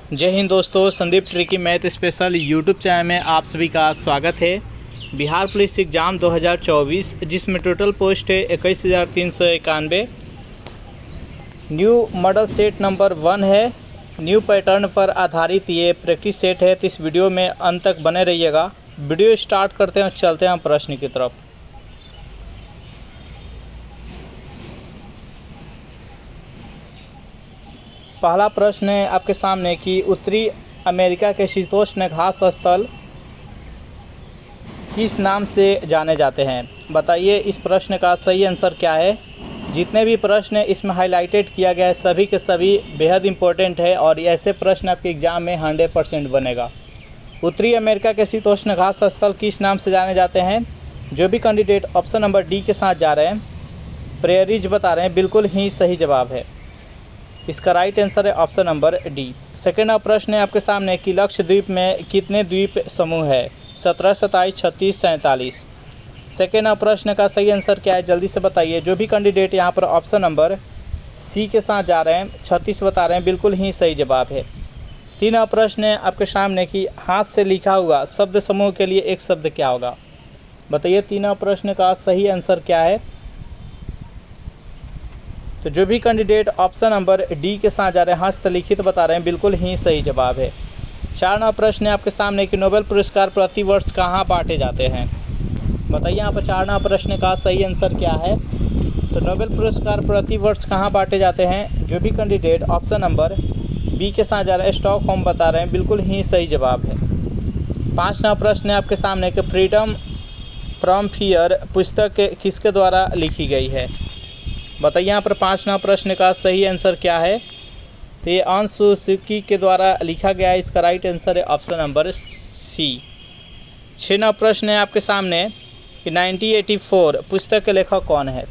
जय हिंद दोस्तों, Sandeep tricky math special YouTube channel में आप सभी का स्वागत है। बिहार पुलिस एग्ज़ाम 2024 जिसमें टोटल पोस्ट है 21,391। न्यू मॉडल सेट नंबर 1 है। न्यू पैटर्न पर आधारित ये प्रैक्टिस सेट है, तो इस वीडियो में अंत तक बने रहिएगा। वीडियो स्टार्ट करते हैं, चलते हैं प्रश्न की तरफ। पहला प्रश्न है आपके सामने कि उत्तरी अमेरिका के शीतोष्ण घास स्थल किस नाम से जाने जाते हैं। बताइए इस प्रश्न का सही आंसर क्या है। जितने भी प्रश्न इसमें हाईलाइटेड किया गया है सभी के सभी बेहद इम्पोर्टेंट है और ऐसे प्रश्न आपके एग्ज़ाम में 100% बनेगा। उत्तरी अमेरिका के शीतोष्ण घास स्थल किस नाम से जाने जाते हैं। जो भी कैंडिडेट ऑप्शन नंबर डी के साथ जा रहे हैं, प्रेयरीज बता रहे हैं, बिल्कुल ही सही जवाब है। इसका राइट आंसर है ऑप्शन नंबर डी। सेकेंड प्रश्न है आपके सामने कि लक्षद्वीप में कितने द्वीप समूह है। 17, 27, 36, 47। सेकेंड प्रश्न का सही आंसर क्या है, जल्दी से बताइए। जो भी कैंडिडेट यहाँ पर ऑप्शन नंबर सी के साथ जा रहे हैं, 36 बता रहे हैं, बिल्कुल ही सही जवाब है। तीन प्रश्न है आपके सामने कि हाथ से लिखा हुआ शब्द समूह के लिए एक शब्द क्या होगा। बताइए तीनों प्रश्न का सही आंसर क्या है। तो जो भी कैंडिडेट ऑप्शन नंबर डी के साथ जा रहे हैं, हस्तलिखित बता रहे हैं, बिल्कुल ही सही जवाब है। चार प्रश्न है आपके सामने कि नोबेल पुरस्कार प्रति वर्ष कहाँ बांटे जाते हैं। बताइए यहाँ पर चार प्रश्न का सही आंसर क्या है। तो नोबेल पुरस्कार प्रति वर्ष कहाँ बांटे जाते हैं। जो भी कैंडिडेट ऑप्शन नंबर बी के साथ जा रहे हैं, स्टॉकहोम बता रहे हैं, बिल्कुल ही सही जवाब है। पाँचवा प्रश्न है आपके सामने कि फ्रीडम फ्रॉम फियर पुस्तक किसके द्वारा लिखी गई है। बताइए यहाँ पर पाँचवा प्रश्न का सही आंसर क्या है। तो ये आन सुजुकी के द्वारा लिखा गया है। इसका राइट आंसर है ऑप्शन नंबर सी। छठवां प्रश्न है आपके सामने कि 1984 पुस्तक के लेखक कौन है।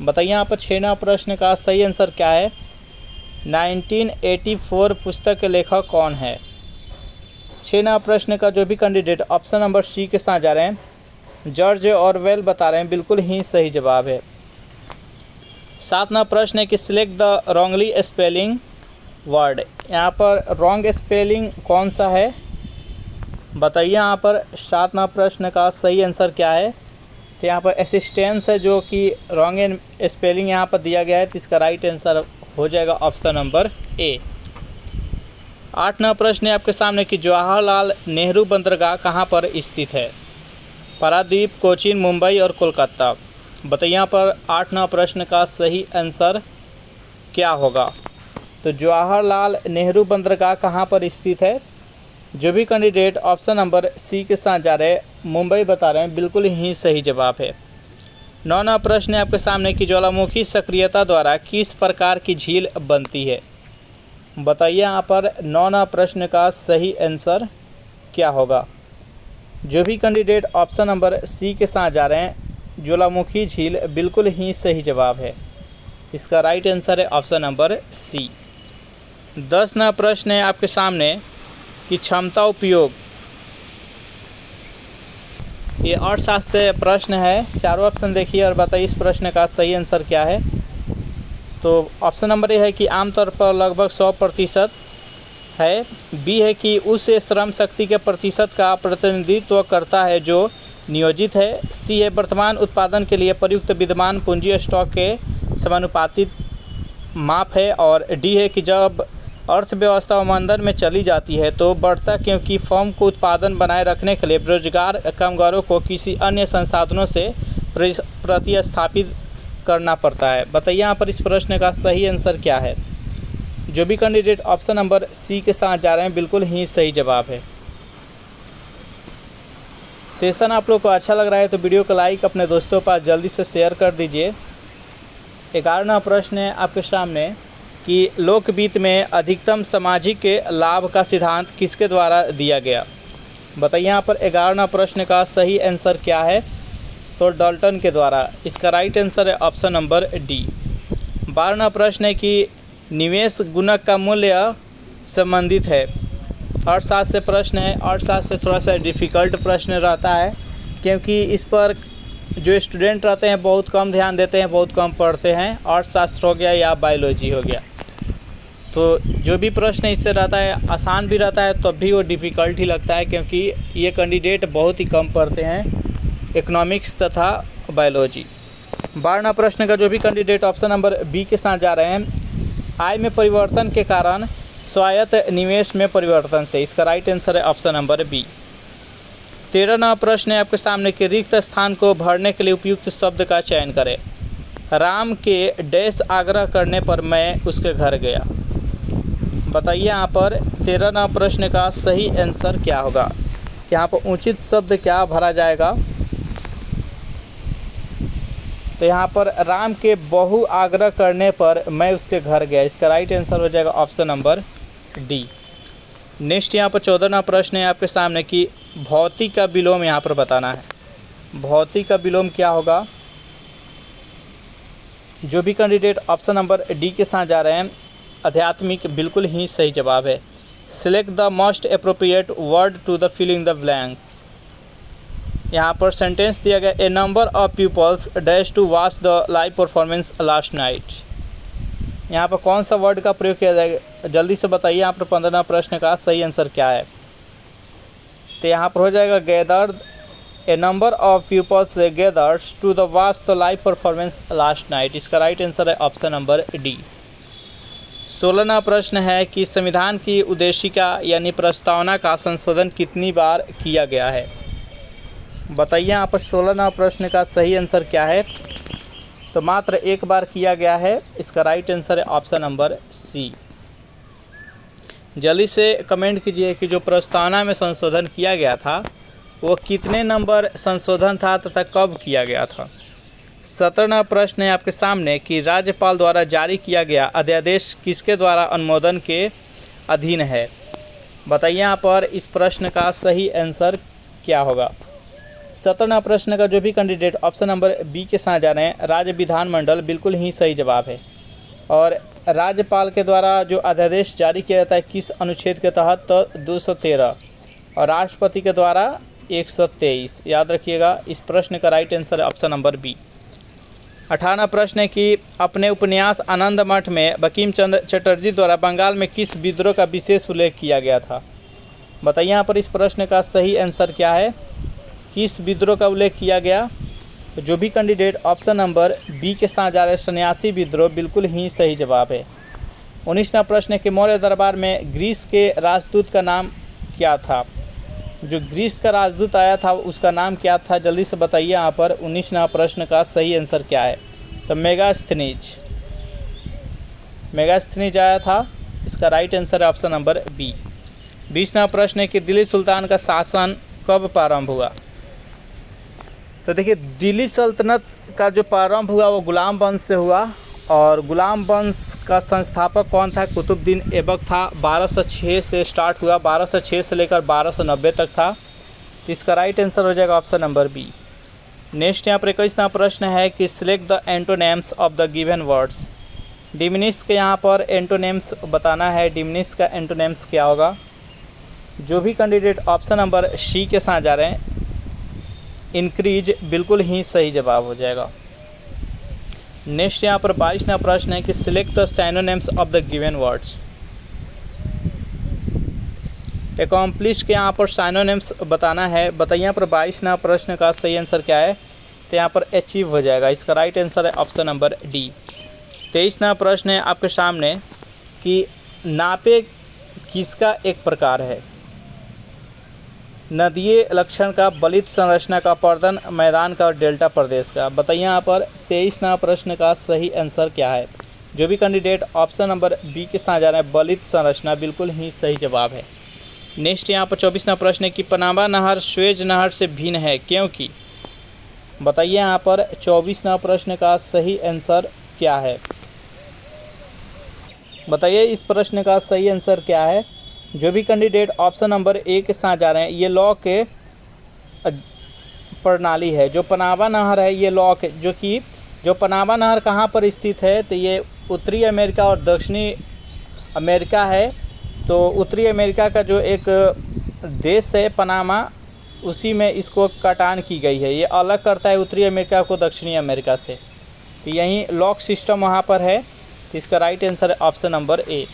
बताइए यहाँ पर छठवां प्रश्न का सही आंसर क्या है। 1984 पुस्तक के लेखक कौन है। छठवां प्रश्न का जो भी कैंडिडेट ऑप्शन नंबर सी के साथ जा रहे हैं, जॉर्ज ऑरवेल बता रहे हैं, बिल्कुल ही सही जवाब है। सातवां प्रश्न है कि select the wrongly spelling word. यहाँ पर रॉन्ग स्पेलिंग कौन सा है। बताइए यहाँ पर सातवां प्रश्न का सही आंसर क्या है। तो यहाँ पर असिस्टेंस है जो कि रॉन्ग स्पेलिंग यहाँ पर दिया गया है, तो इसका राइट आंसर हो जाएगा ऑप्शन नंबर ए। आठवां प्रश्न है आपके सामने कि जवाहरलाल नेहरू बंदरगाह कहाँ पर स्थित है। पारादीप, कोचीन, मुंबई और कोलकाता। बताइए यहाँ पर आठवां प्रश्न का सही आंसर क्या होगा। तो जवाहरलाल नेहरू बंदरगाह कहाँ पर स्थित है। जो भी कैंडिडेट ऑप्शन नंबर सी के साथ जा रहे हैं, मुंबई बता रहे हैं, बिल्कुल ही सही जवाब है। नौवां प्रश्न है आपके सामने कि ज्वालामुखी सक्रियता द्वारा किस प्रकार की झील बनती है। बताइए यहाँ पर नौवां प्रश्न का सही आंसर क्या होगा। जो भी कैंडिडेट ऑप्शन नंबर सी के साथ जा रहे हैं, ज्वालामुखी झील, बिल्कुल ही सही जवाब है। इसका राइट आंसर है ऑप्शन नंबर सी। 10वां प्रश्न है आपके सामने कि क्षमता उपयोग। ये अर्थशास्त्र से प्रश्न है। चारों ऑप्शन देखिए और बताइए इस प्रश्न का सही आंसर क्या है। तो ऑप्शन नंबर ए है कि आमतौर पर लगभग 100% है। बी है कि उस श्रम शक्ति के प्रतिशत का प्रतिनिधित्व करता है जो नियोजित है। सी है वर्तमान उत्पादन के लिए प्रयुक्त विद्यमान पूंजी स्टॉक के समानुपातिक माप है। और डी है कि जब अर्थव्यवस्था मंदन में चली जाती है तो बढ़ता, क्योंकि फर्म को उत्पादन बनाए रखने के लिए बेरोजगार कामगारों को किसी अन्य संसाधनों से प्रतिस्थापित करना पड़ता है। बताइए यहाँ पर इस प्रश्न का सही आंसर क्या है। जो भी कैंडिडेट ऑप्शन नंबर सी के साथ जा रहे हैं, बिल्कुल ही सही जवाब है। सेशन आप लोग को अच्छा लग रहा है तो वीडियो को लाइक अपने दोस्तों पर जल्दी से शेयर कर दीजिए। 11वां प्रश्न है आपके सामने कि लोकवित्त में अधिकतम सामाजिक लाभ का सिद्धांत किसके द्वारा दिया गया। बताइए यहाँ पर 11वां प्रश्न का सही आंसर क्या है। तो डाल्टन के द्वारा। इसका राइट आंसर है ऑप्शन नंबर डी। 12वां प्रश्न है कि निवेश गुणक का मूल्य संबंधित है। अर्थशास्त्र से प्रश्न है। अर्थशास्त्र से थोड़ा सा डिफ़िकल्ट प्रश्न रहता है, क्योंकि इस पर जो स्टूडेंट रहते हैं बहुत कम ध्यान देते हैं, बहुत कम पढ़ते हैं। अर्थशास्त्र हो गया या बायोलॉजी हो गया। तो जो भी प्रश्न इससे रहता है आसान भी रहता है तब भी वो डिफ़िकल्ट ही लगता है, क्योंकि ये कैंडिडेट बहुत ही कम पढ़ते हैं इकोनॉमिक्स तथा बायोलॉजी। 12वां प्रश्न का जो भी कैंडिडेट ऑप्शन नंबर बी के साथ जा रहे हैं, आय में परिवर्तन के कारण स्वायत्त निवेश में परिवर्तन से, इसका राइट आंसर है ऑप्शन नंबर बी। 13वां प्रश्न है आपके सामने कि रिक्त स्थान को भरने के लिए उपयुक्त शब्द का चयन करें। राम के डैश आग्रह करने पर मैं उसके घर गया। बताइए यहाँ पर 13वां प्रश्न का सही आंसर क्या होगा। यहाँ पर उचित शब्द क्या भरा जाएगा। तो यहाँ पर राम के बहु आग्रह करने पर मैं उसके घर गया, इसका राइट आंसर हो जाएगा ऑप्शन नंबर डी। नेक्स्ट यहाँ पर 14वां प्रश्न है आपके सामने कि भौतिक का विलोम यहाँ पर बताना है। भौतिक का विलोम क्या होगा। जो भी कैंडिडेट ऑप्शन नंबर डी के साथ जा रहे हैं, आध्यात्मिक, बिल्कुल ही सही जवाब है। Select the most appropriate word to the filling the blanks. यहाँ पर सेंटेंस दिया गया, A number of peoples dash to watch the live performance last night. यहाँ पर कौन सा वर्ड का प्रयोग किया जाएगा, जल्दी से बताइए। यहाँ पर 15वां प्रश्न का सही आंसर क्या है। तो यहाँ पर हो जाएगा gathered, a number of peoples gathers to the watch the live performance last night, इसका राइट आंसर है ऑप्शन नंबर डी। 16वां प्रश्न है कि संविधान की उद्देशिका यानी प्रस्तावना का संशोधन कितनी बार किया गया है। बताइए यहाँ पर 16वां प्रश्न का सही आंसर क्या है। तो मात्र एक बार किया गया है, इसका राइट आंसर है ऑप्शन नंबर सी। जल्दी से कमेंट कीजिए कि जो प्रस्तावना में संशोधन किया गया था वो कितने नंबर संशोधन था तथा कब किया गया था। 17वां प्रश्न है आपके सामने कि राज्यपाल द्वारा जारी किया गया अध्यादेश किसके द्वारा अनुमोदन के अधीन है। बताइए यहाँ पर इस प्रश्न का सही आंसर क्या होगा। 17वां प्रश्न का जो भी कैंडिडेट ऑप्शन नंबर बी के साथ जा रहे हैं, राज्य विधानमंडल, बिल्कुल ही सही जवाब है। और राज्यपाल के द्वारा जो अध्यादेश जारी किया जाता है किस अनुच्छेद के तहत, तो 213, और राष्ट्रपति के द्वारा 123। याद रखिएगा, इस प्रश्न का राइट आंसर है ऑप्शन नंबर बी। 18वां प्रश्न है कि अपने उपन्यास आनंद मठ में बंकिम चंद्र चटर्जी द्वारा बंगाल में किस विद्रोह का विशेष उल्लेख किया गया था। बताइए यहाँ पर इस प्रश्न का सही आंसर क्या है, किस विद्रोह का उल्लेख किया गया। तो जो भी कैंडिडेट ऑप्शन नंबर बी के साथ जा रहे हैं, सन्यासी विद्रोह, बिल्कुल ही सही जवाब है। 19वां प्रश्न है कि मौर्य दरबार में ग्रीस के राजदूत का नाम क्या था। जो ग्रीस का राजदूत आया था उसका नाम क्या था, जल्दी से बताइए यहाँ पर 19वां प्रश्न का सही आंसर क्या है। तो मेगास्थनीज आया था, इसका राइट आंसर है ऑप्शन नंबर बी। 20वां प्रश्न है कि दिल्ली सुल्तान का शासन कब प्रारंभ हुआ। तो देखिए, दिल्ली सल्तनत का जो प्रारंभ हुआ वो गुलाम वंश से हुआ, और गुलाम वंश का संस्थापक कौन था, कुतुबुद्दीन ऐबक था। 1206 से स्टार्ट हुआ, 1206 से लेकर 1290 तक था। तो इसका राइट आंसर हो जाएगा ऑप्शन नंबर बी। नेक्स्ट यहाँ पर 21वां प्रश्न है कि select the antonyms of the given words. Diminish के यहाँ पर एंटोनेम्स बताना है, डिमिनिश का एंटोनेम्स क्या होगा। जो भी कैंडिडेट ऑप्शन नंबर सी के साथ जा रहे हैं, इंक्रीज, बिल्कुल ही सही जवाब हो जाएगा। नेक्स्ट यहाँ पर 22वां प्रश्न है कि select the synonyms of the given words. Accomplish के यहाँ पर सिनोनिम्स बताना है। बताइए यहाँ पर 22वां प्रश्न का सही आंसर क्या है। तो यहाँ पर अचीव हो जाएगा, इसका राइट आंसर है ऑप्शन नंबर डी। 23वां प्रश्न है आपके सामने कि नापे किसका एक प्रकार है। नदीय लक्षण का, बलित संरचना का, पर्दन मैदान का और डेल्टा प्रदेश का। बताइए यहाँ पर 23वां प्रश्न का सही आंसर क्या है। जो भी कैंडिडेट ऑप्शन नंबर बी के साथ जा रहे हैं, बलित संरचना, बिल्कुल ही सही जवाब है। नेक्स्ट यहाँ पर 24वां प्रश्न है कि पनामा नहर स्वेज नहर से भिन्न है क्योंकि। बताइए यहाँ पर 24वां प्रश्न का सही आंसर क्या है। बताइए इस प्रश्न का सही आंसर क्या है। जो भी कैंडिडेट ऑप्शन नंबर ए के साथ जा रहे हैं, ये लॉ के प्रणाली है। जो पनामा नहर है ये लॉ के, जो पनामा नहर कहाँ पर स्थित है, तो ये उत्तरी अमेरिका और दक्षिणी अमेरिका है। तो उत्तरी अमेरिका का जो एक देश है पनामा, उसी में इसको कटान की गई है। ये अलग करता है उत्तरी अमेरिका को दक्षिणी अमेरिका से। तो यहीं लॉक सिस्टम वहाँ पर है। तो इसका राइट आंसर है ऑप्शन नंबर ए।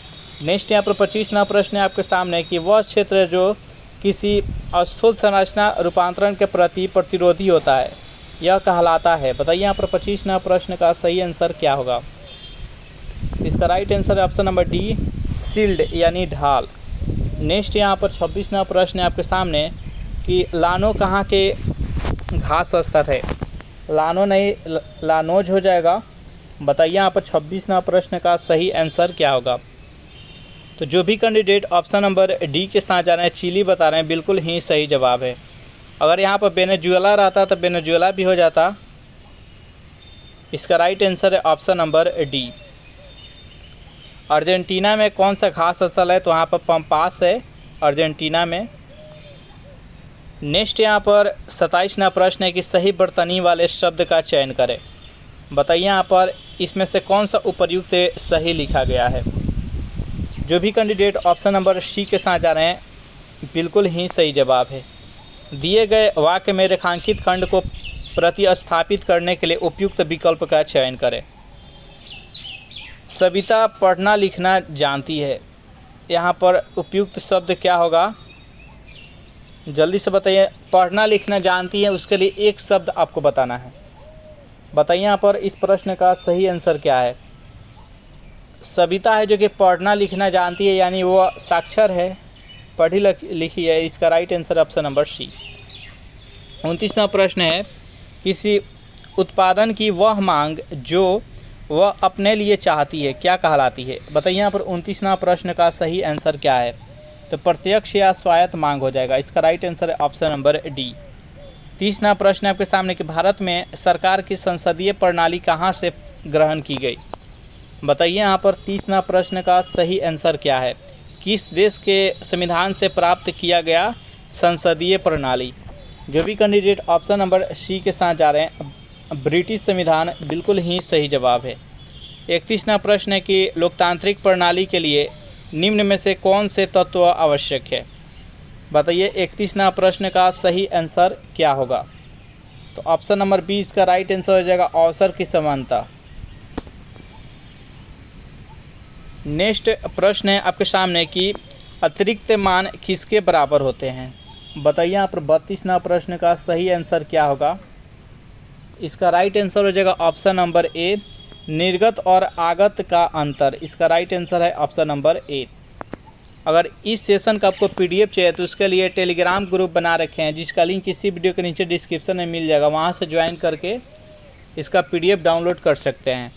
नेक्स्ट यहाँ पर 25वां प्रश्न है आपके सामने कि वह क्षेत्र जो किसी स्थूल संरचना रूपांतरण के प्रति प्रतिरोधी होता है यह कहलाता है। बताइए यहाँ पर 25वां प्रश्न का सही आंसर क्या होगा। इसका राइट आंसर है ऑप्शन नंबर डी, शील्ड यानी ढाल। नेक्स्ट यहाँ पर 26वां प्रश्न है आपके सामने कि लानो कहाँ के घास स्तर है। लानो नहीं, लानोज हो जाएगा। बताइए यहाँ पर 26वां प्रश्न का सही आंसर क्या होगा। तो जो भी कैंडिडेट ऑप्शन नंबर डी के साथ जा रहे हैं, चिली बता रहे हैं, बिल्कुल ही सही जवाब है। अगर यहाँ पर वेनेजुएला रहता तो वेनेजुएला भी हो जाता। इसका राइट आंसर है ऑप्शन नंबर डी। अर्जेंटीना में कौन सा घास स्थल है, तो वहाँ पर पंपास है अर्जेंटीना में। नेक्स्ट यहाँ पर 27वां प्रश्न है कि सही बर्तनी वाले शब्द का चयन करें। बताइए यहाँ पर इसमें से कौन सा उपर्युक्त सही लिखा गया है। जो भी कैंडिडेट ऑप्शन नंबर सी के साथ जा रहे हैं, बिल्कुल ही सही जवाब है। दिए गए वाक्य में रेखांकित खंड को प्रतिस्थापित करने के लिए उपयुक्त विकल्प का चयन करें। सविता पढ़ना लिखना जानती है, यहाँ पर उपयुक्त शब्द क्या होगा, जल्दी से बताइए। पढ़ना लिखना जानती है, उसके लिए एक शब्द आपको बताना है। बताइए यहाँ पर इस प्रश्न का सही आंसर क्या है। सविता है जो कि पढ़ना लिखना जानती है, यानी वो साक्षर है, पढ़ी लिखी है। इसका right answer option number C. 29वां प्रश्न है किसी उत्पादन की वह मांग जो वह अपने लिए चाहती है क्या कहलाती है। बताइए यहाँ पर 29वां प्रश्न का सही आंसर क्या है। तो प्रत्यक्ष या स्वायत्त मांग हो जाएगा। इसका राइट आंसर है ऑप्शन नंबर डी। 30वां प्रश्न आपके सामने कि भारत में सरकार की संसदीय प्रणाली कहाँ से ग्रहण की गई। बताइए यहाँ पर 30वां प्रश्न का सही आंसर क्या है। किस देश के संविधान से प्राप्त किया गया संसदीय प्रणाली। जो भी कैंडिडेट ऑप्शन नंबर सी के साथ जा रहे हैं, ब्रिटिश संविधान, बिल्कुल ही सही जवाब है। 31वां प्रश्न है कि लोकतांत्रिक प्रणाली के लिए निम्न में से कौन से तत्व आवश्यक है। बताइए 31वां प्रश्न का सही आंसर क्या होगा। तो ऑप्शन नंबर बी इसका राइट आंसर हो जाएगा, अवसर की समानता। नेक्स्ट प्रश्न है आपके सामने कि अतिरिक्त मान किसके बराबर होते हैं। बताइए यहाँ पर 32वां प्रश्न का सही आंसर क्या होगा। इसका राइट आंसर हो जाएगा ऑप्शन नंबर ए, निर्गत और आगत का अंतर। इसका राइट आंसर है ऑप्शन नंबर ए। अगर इस सेशन का आपको पीडीएफ चाहिए तो उसके लिए टेलीग्राम ग्रुप बना रखे हैं, जिसका लिंक इसी वीडियो के नीचे डिस्क्रिप्शन में मिल जाएगा, वहाँ से ज्वाइन करके इसका पीडीएफ डाउनलोड कर सकते हैं।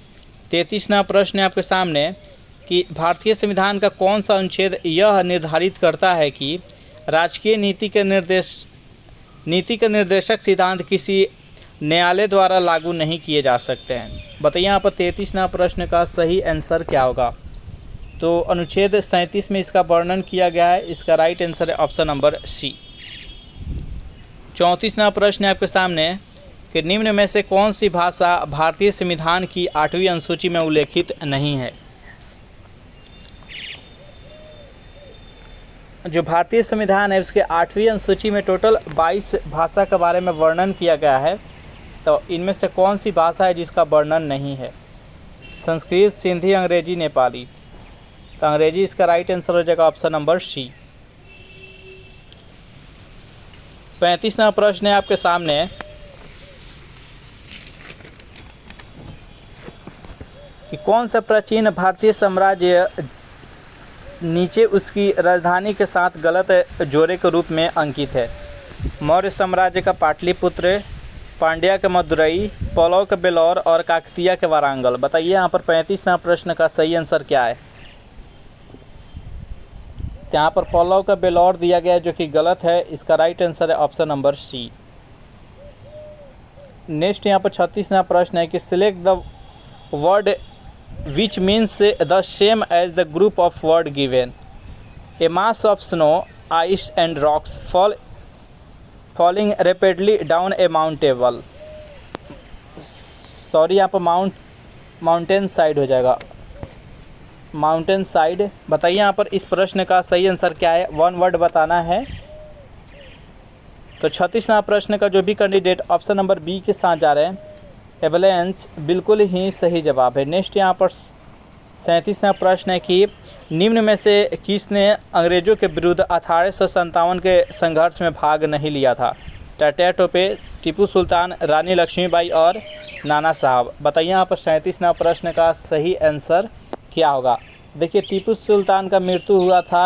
33वां प्रश्न है आपके सामने कि भारतीय संविधान का कौन सा अनुच्छेद यह निर्धारित करता है कि राजकीय नीति के निर्देशक सिद्धांत किसी न्यायालय द्वारा लागू नहीं किए जा सकते हैं। बताइए यहाँ पर 33वां प्रश्न का सही आंसर क्या होगा। तो अनुच्छेद 37 में इसका वर्णन किया गया है। इसका राइट आंसर है ऑप्शन नंबर सी। 34वां प्रश्न है आपके सामने कि निम्न में से कौन सी भाषा भारतीय संविधान की 8वीं अनुसूची में उल्लेखित नहीं है। जो भारतीय संविधान है उसके 8वीं अनुसूची में टोटल 22 भाषा के बारे में वर्णन किया गया है। तो इनमें से कौन सी भाषा है जिसका वर्णन नहीं है। संस्कृत, सिंधी, अंग्रेजी, नेपाली। तो अंग्रेजी इसका राइट आंसर हो जाएगा ऑप्शन नंबर सी। 35वां प्रश्न है आपके सामने कि कौन सा प्राचीन भारतीय साम्राज्य नीचे उसकी राजधानी के साथ गलत जोड़े के रूप में अंकित है। मौर्य साम्राज्य का पाटलिपुत्र, पांड्या के मदुरई, पल्लव के बेलौर और काकतीय के वारंगल। बताइए यहाँ पर 35वां प्रश्न का सही आंसर क्या है। यहाँ पर पल्लव का बेलौर दिया गया है जो कि गलत है। इसका राइट आंसर है ऑप्शन नंबर सी। नेक्स्ट यहाँ पर 36वां प्रश्न है कि select the word which means the same as the group of word given. A mass of snow, ice and rocks falling rapidly down a mountain. Sorry यहाँ पर mountain side हो जाएगा, mountain side. बताइए यहाँ पर इस प्रश्न का सही आंसर क्या है। वन वर्ड बताना है। तो 36वां प्रश्न का जो भी कैंडिडेट ऑप्शन नंबर बी के साथ जा रहे हैं, एवलेंस, बिल्कुल ही सही जवाब है। नेक्स्ट यहाँ पर 37वां प्रश्न है कि निम्न में से किसने अंग्रेज़ों के विरुद्ध 1857 के संघर्ष में भाग नहीं लिया था? टाटा टोपे, टीपू सुल्तान, रानी लक्ष्मीबाई और नाना साहब। बताइए यहाँ पर 37वां प्रश्न का सही आंसर क्या होगा? देखिए, टीपू सुल्तान का मृत्यु हुआ था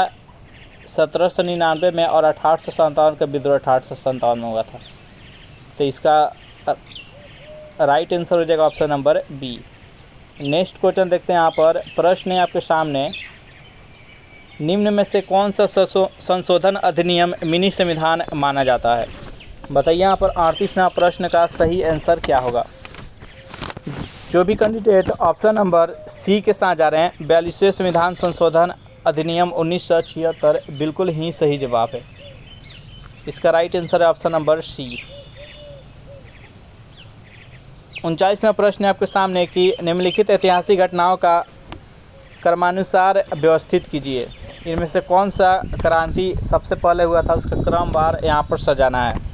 1799 में और 1857 का विद्रोह 1857 में हुआ था। तो इसका राइट आंसर हो जाएगा option number B. Next question देखते हैं। यहाँ पर प्रश्न है आपके सामने, निम्न में से कौन सा संशोधन अधिनियम मिनी संविधान माना जाता है? बताइए यहाँ पर 38वां प्रश्न का सही आंसर क्या होगा? जो भी कैंडिडेट ऑप्शन नंबर सी के साथ जा रहे हैं, 42वें संविधान संशोधन अधिनियम 1976 बिल्कुल ही सही जवाब है। इसका राइट आंसर है ऑप्शन नंबर सी। 39वां प्रश्न है आपके सामने कि निम्नलिखित ऐतिहासिक घटनाओं का क्रमानुसार व्यवस्थित कीजिए। इनमें से कौन सा क्रांति सबसे पहले हुआ था, उसका क्रमवार यहाँ पर सजाना है।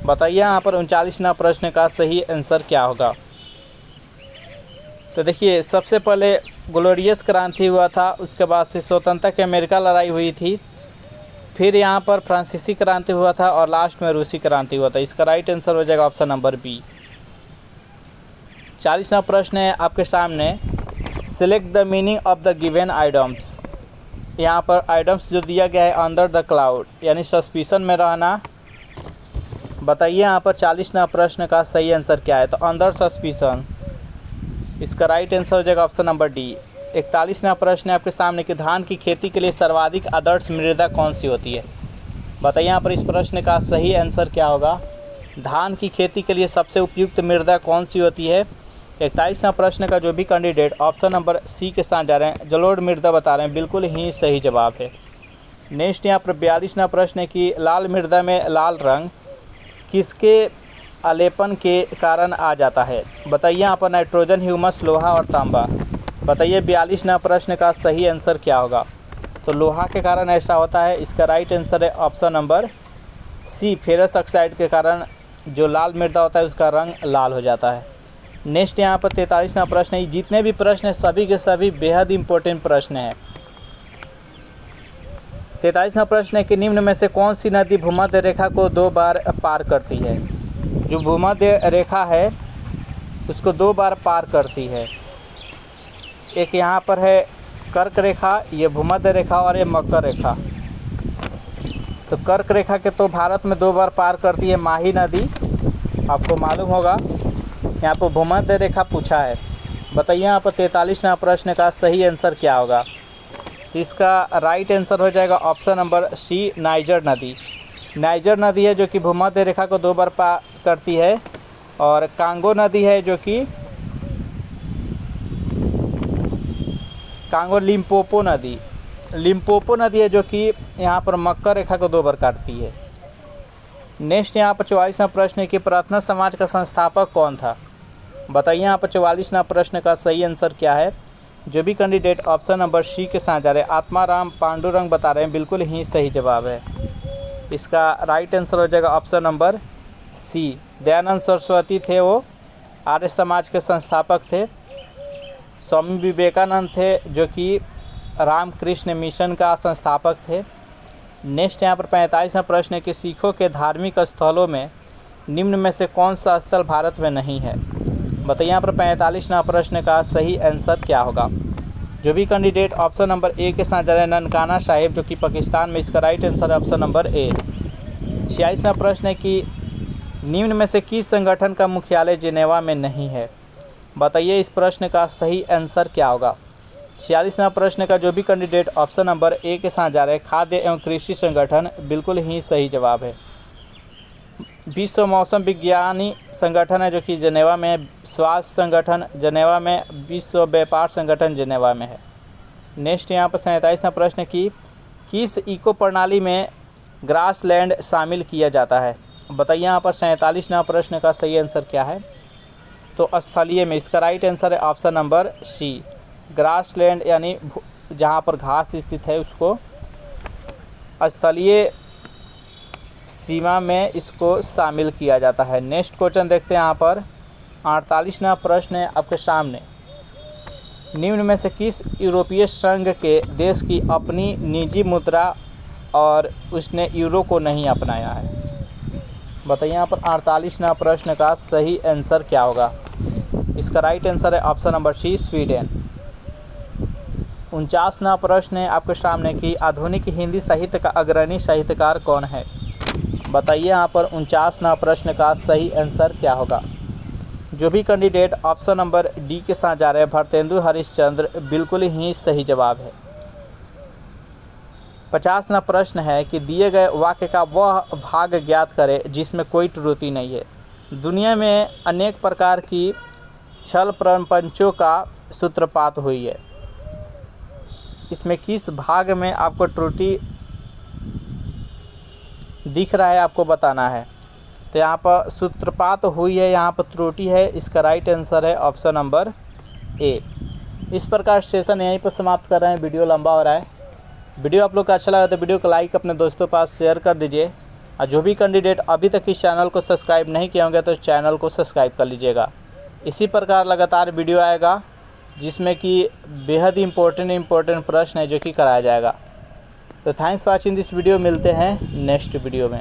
बताइए यहाँ पर 39वां प्रश्न का सही आंसर क्या होगा? तो देखिए, सबसे पहले ग्लोरियस क्रांति हुआ था, उसके बाद से स्वतंत्रता की अमेरिका लड़ाई हुई थी, फिर यहाँ पर फ्रांसीसी क्रांति हुआ था और लास्ट में रूसी क्रांति हुआ था। इसका राइट आंसर हो जाएगा ऑप्शन नंबर बी। 40वां प्रश्न है आपके सामने, select the meaning of the given items. यहाँ पर आइटम्स जो दिया गया है, अंडर द क्लाउड यानी सस्पिशन में रहना। बताइए यहाँ पर 40वां प्रश्न का सही आंसर क्या है? तो अंडर सस्पिशन, इसका राइट आंसर हो जाएगा ऑप्शन नंबर डी। 41वां प्रश्न है आपके सामने कि धान की खेती के लिए सर्वाधिक आदर्श मृदा कौन सी होती है? बताइए यहाँ पर इस प्रश्न का सही आंसर क्या होगा? धान की खेती के लिए सबसे उपयुक्त मृदा कौन सी होती है? 41वां प्रश्न का जो भी कैंडिडेट ऑप्शन नंबर सी के साथ जा रहे हैं, जलोढ़ मृदा बता रहे हैं, बिल्कुल ही सही जवाब है। नेक्स्ट यहाँ पर 42वां प्रश्न है कि लाल मृदा में लाल रंग किसके अलेपन के कारण आ जाता है? बताइए यहाँ पर नाइट्रोजन, ह्यूमस, लोहा और तांबा। बताइए 42वां प्रश्न का सही आंसर क्या होगा? तो लोहा के कारण ऐसा होता है। इसका राइट आंसर है option number C, ferrous oxide के कारण जो लाल मृदा होता है उसका रंग लाल हो जाता है। नेक्स्ट यहाँ पर 43वां प्रश्न है। जितने भी प्रश्न हैं सभी के सभी बेहद इम्पोर्टेंट प्रश्न हैं। 43वां प्रश्न है कि निम्न में से कौन सी नदी भूमध्य रेखा को 2 बार पार करती है? जो भूमध्य रेखा है उसको 2 बार पार करती है। एक यहाँ पर है कर्क रेखा, ये भूमध्य रेखा, और ये मकर रेखा। तो कर्क रेखा के तो भारत में 2 बार पार करती है माही नदी, आपको मालूम होगा। यहाँ पर भूमध्य रेखा पूछा है। बताइए यहाँ पर 43वां प्रश्न का सही आंसर क्या होगा? तो इसका राइट आंसर हो जाएगा ऑप्शन नंबर सी, नाइजर नदी। नाइजर नदी है जो कि भूमध्य रेखा को 2 बार पार करती है, और कांगो नदी है जो कि कांगो लिम्पोपो नदी है जो कि यहाँ पर मकर रेखा को 2 बार काटती है। नेक्स्ट यहाँ पर 44वां प्रश्न है कि प्रार्थना समाज का संस्थापक कौन था? बताइए यहाँ पर 44वां प्रश्न का सही आंसर क्या है? जो भी कैंडिडेट ऑप्शन नंबर सी के साथ जा रहे हैं, आत्माराम पांडुरंग बता रहे हैं, बिल्कुल ही सही जवाब है। इसका राइट आंसर हो जाएगा option number C, Dayanand Saraswati थे, वो आर्य समाज के संस्थापक थे। स्वामी विवेकानंद थे जो कि रामकृष्ण मिशन का संस्थापक थे। नेक्स्ट यहाँ पर 45वां प्रश्न है कि सिखों के धार्मिक स्थलों में निम्न में से कौन सा स्थल भारत में नहीं है? बताइए यहाँ पर 45वां प्रश्न का सही आंसर क्या होगा? जो भी कैंडिडेट ऑप्शन नंबर ए के साथ जा रहे हैं, ननकाना साहिब जो कि पाकिस्तान में, इसका राइट आंसर है ऑप्शन नंबर ए। 46वां प्रश्न है कि निम्न में से किस संगठन का मुख्यालय जिनेवा में नहीं है? बताइए इस प्रश्न का सही आंसर क्या होगा? 46वां प्रश्न का जो भी कैंडिडेट ऑप्शन नंबर ए के साथ जा रहे हैं, खाद्य एवं कृषि संगठन, बिल्कुल ही सही जवाब है। विश्व मौसम विज्ञानी संगठन है जो कि जिनेवा में है, स्वास्थ्य संगठन जिनेवा में, विश्व व्यापार संगठन जिनेवा में है। नेक्स्ट यहाँ पर 47वां प्रश्न की किस इको प्रणाली में ग्रासलैंड शामिल किया जाता है? बताइए यहाँ पर 47वां प्रश्न का सही आंसर क्या है? तो स्थलीय में, इसका राइट आंसर है ऑप्शन नंबर सी, ग्रासलैंड यानी जहाँ पर घास स्थित है उसको स्थलीय सीमा में इसको शामिल किया जाता है। नेक्स्ट क्वेश्चन देखते हैं। यहाँ पर 48वां प्रश्न है आपके सामने निम्न में से किस यूरोपीय संघ के देश की अपनी निजी मुद्रा और उसने यूरो को नहीं अपनाया है? बताइए यहाँ पर 48वां प्रश्न का सही आंसर क्या होगा? इसका राइट आंसर है ऑप्शन नंबर सी, स्वीडन। 49वां प्रश्न है आपके सामने कि आधुनिक हिंदी साहित्य का अग्रणी साहित्यकार कौन है? बताइए यहाँ पर 49वां प्रश्न का सही आंसर क्या होगा? जो भी कैंडिडेट ऑप्शन नंबर डी के साथ जा रहे हैं भारतेंदु हरिश्चंद्र, बिल्कुल ही सही जवाब है। 50वां प्रश्न है कि दिए गए वाक्य का वह भाग ज्ञात करें जिसमें कोई त्रुटि नहीं है। दुनिया में अनेक प्रकार की छल प्रपंचों का सूत्रपात हुई है, इसमें किस भाग में आपको त्रुटि दिख रहा है आपको बताना है। तो यहाँ पर सूत्रपात हुई है, यहाँ पर त्रुटि है। इसका राइट आंसर है ऑप्शन नंबर ए। इस प्रकार सेशन यहीं पर समाप्त कर रहे हैं, वीडियो लंबा हो रहा है। वीडियो आप लोग का अच्छा लगा तो वीडियो को लाइक अपने दोस्तों के पास शेयर कर दीजिए, और जो भी कैंडिडेट अभी तक इस चैनल को सब्सक्राइब नहीं किए होंगे तो चैनल को सब्सक्राइब कर लीजिएगा। इसी प्रकार लगातार वीडियो आएगा जिसमें कि बेहद इम्पोर्टेंट प्रश्न है जो कि कराया जाएगा। तो thanks for watching this video, मिलते हैं नेक्स्ट वीडियो में।